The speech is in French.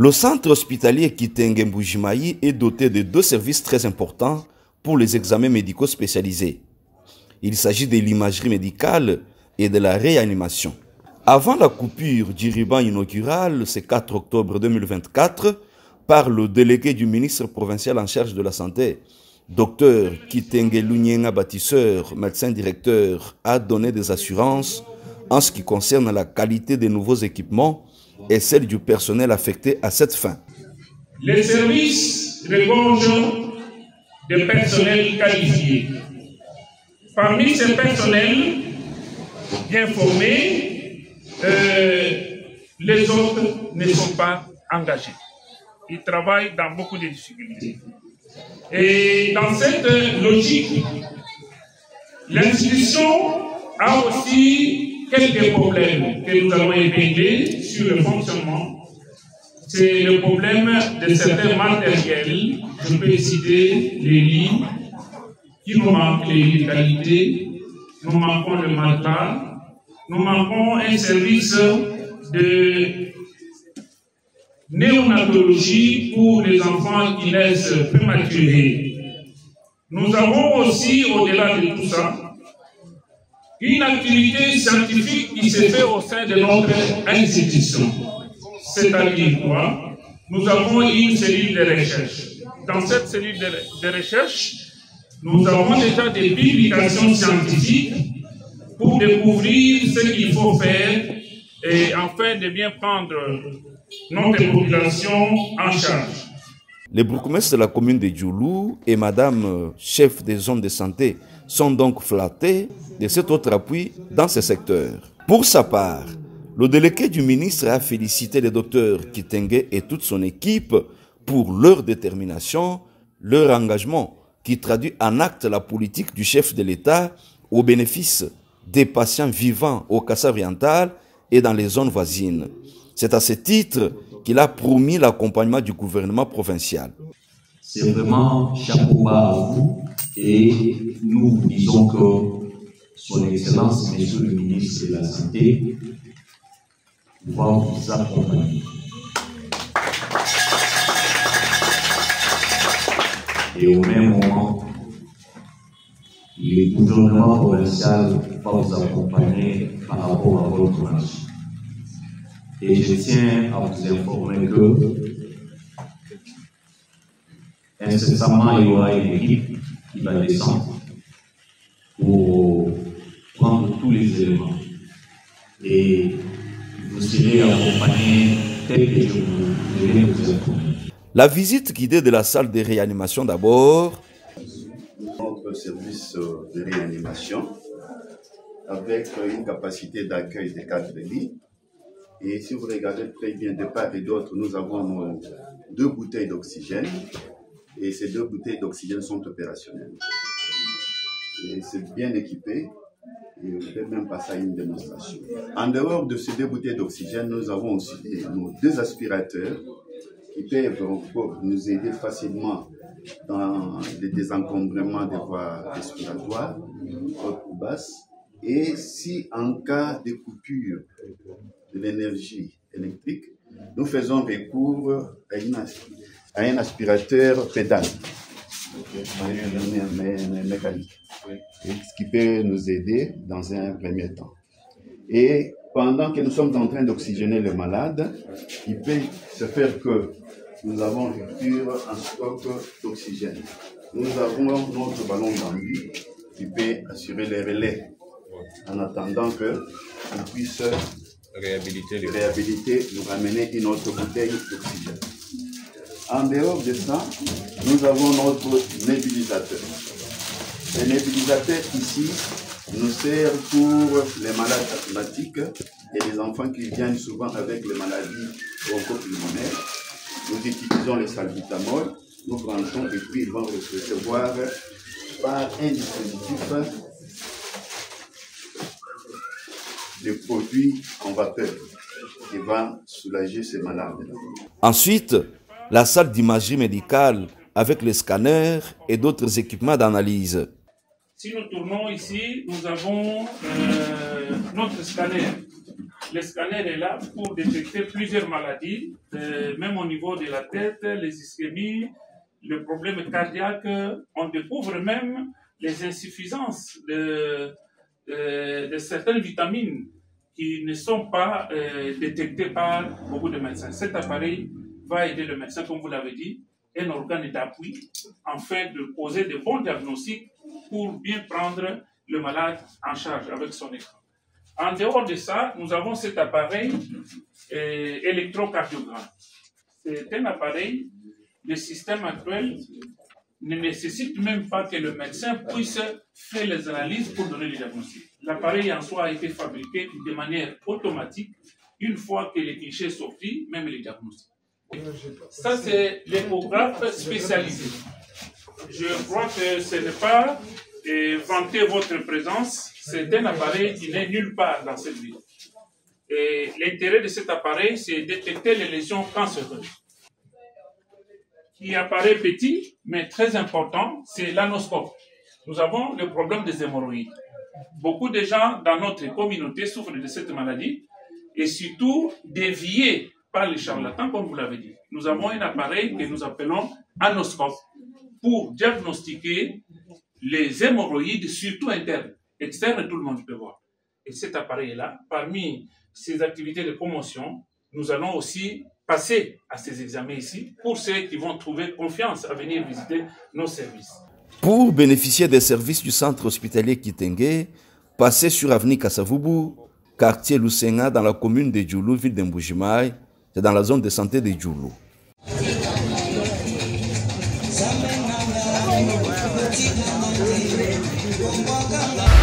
Le centre hospitalier Kitenge Mbujimayi est doté de 2 services très importants pour les examens médicaux spécialisés. Il s'agit de l'imagerie médicale et de la réanimation. Avant la coupure du ruban inaugural, ce 4 octobre 2024, par le délégué du ministre provincial en charge de la santé, Dr Kitenge Lunyenga Bâtisseur, médecin directeur, a donné des assurances en ce qui concerne la qualité des nouveaux équipements et celle du personnel affecté à cette fin. Les services regorgent de personnel qualifié. Parmi ces personnels bien formés, les autres ne sont pas engagés. Ils travaillent dans beaucoup de difficultés. Et dans cette logique, l'institution a aussi quelques problèmes que nous allons épingler sur le fonctionnement. C'est le problème de certains matériels. Je peux citer les lits qui nous manquent, les lits de qualité. Nous manquons le matelas. Nous manquons un service de néonatologie pour les enfants qui naissent prématurés. Nous avons aussi, au-delà de tout ça, une activité scientifique qui se fait au sein de notre institution. C'est-à-dire quoi? Nous avons une cellule de recherche. Dans cette cellule de recherche, nous avons déjà des publications scientifiques pour découvrir ce qu'il faut faire et afin de bien prendre notre population en charge. Les bourgmestres de la commune de Djoulou et madame chef des zones de santé sont donc flattés de cet autre appui dans ce secteur. Pour sa part, le délégué du ministre a félicité le docteur Kitenge et toute son équipe pour leur détermination, leur engagement qui traduit en acte la politique du chef de l'État au bénéfice des patients vivant au Kassai oriental et dans les zones voisines. C'est à ce titre qu'il a promis l'accompagnement du gouvernement provincial. C'est vraiment chapeau bas à vous et nous vous disons que Son Excellence, Monsieur le ministre de la Santé, va vous accompagner. Et au même moment, le gouvernement provincial va vous accompagner par rapport à votre marché. Et je tiens à vous informer que incessamment, il y aura une équipe qui va descendre pour prendre tous les éléments. Et vous serez accompagné tel que je vais vous informer. La visite guidée de la salle de réanimation d'abord. Notre service de réanimation avec une capacité d'accueil de 4 lits. Et si vous regardez très bien de part et d'autre, nous avons nos 2 bouteilles d'oxygène. Et ces 2 bouteilles d'oxygène sont opérationnelles. Et c'est bien équipé. Et je vais même passer à une démonstration. En dehors de ces 2 bouteilles d'oxygène, nous avons aussi nos 2 aspirateurs qui peuvent encore nous aider facilement dans le désencombrement des voies respiratoires, hautes ou basses. Et si en cas de coupure de l'énergie électrique, nous faisons recours à un aspirateur pédale mécanique, ce qui peut nous aider dans un premier temps. Et pendant que nous sommes en train d'oxygéner les malades, il peut se faire que nous avons rupture en stock d'oxygène. Nous avons notre ballon d'ambu qui peut assurer les relais en attendant qu'on puisse réhabiliter, nous ramener une autre bouteille d'oxygène. En dehors de ça, nous avons notre nébulisateur. Le nébulisateur ici nous sert pour les malades asthmatiques et les enfants qui viennent souvent avec les maladies bronchopulmonaires. Nous utilisons le salbutamol, nous branchons et puis ils vont recevoir par un dispositif de produits en vapeur qui va soulager ces malades. Ensuite, la salle d'imagerie médicale avec les scanners et d'autres équipements d'analyse. Si nous tournons ici, nous avons notre scanner Le scanner est là pour détecter plusieurs maladies, même au niveau de la tête, les ischémies, le problème cardiaque. On découvre même les insuffisances de certaines vitamines qui ne sont pas détectées par beaucoup de médecins. Cet appareil va aider le médecin, comme vous l'avez dit, un organe d'appui, afin de poser de bons diagnostics pour bien prendre le malade en charge avec son écran. En dehors de ça, nous avons cet appareil électrocardiogramme. C'est un appareil, le système actuel ne nécessite même pas que le médecin puisse faire les analyses pour donner le diagnostic. L'appareil en soi a été fabriqué de manière automatique. Une fois que les clichés sont sortis, même les diagnostics. Ça, c'est l'échographe spécialisé. Je crois que ce n'est pas vanter votre présence, c'est un appareil qui n'est nulle part dans cette ville. Et l'intérêt de cet appareil, c'est détecter les lésions cancéreuses. Qui apparaît petit, mais très important, c'est l'anoscope. Nous avons le problème des hémorroïdes. Beaucoup de gens dans notre communauté souffrent de cette maladie et surtout déviés par les charlatans, comme vous l'avez dit. Nous avons un appareil que nous appelons anoscope pour diagnostiquer les hémorroïdes, surtout internes. Externes, tout le monde peut voir. Et cet appareil-là, parmi ces activités de promotion, nous allons aussi passer à ces examens ici pour ceux qui vont trouver confiance à venir visiter nos services. Pour bénéficier des services du centre hospitalier Kitenge, passez sur avenue Kassavubu, quartier Lusenga, dans la commune de Djoulou, ville de Mbujimaï, c'est dans la zone de santé de Djoulou. Bye.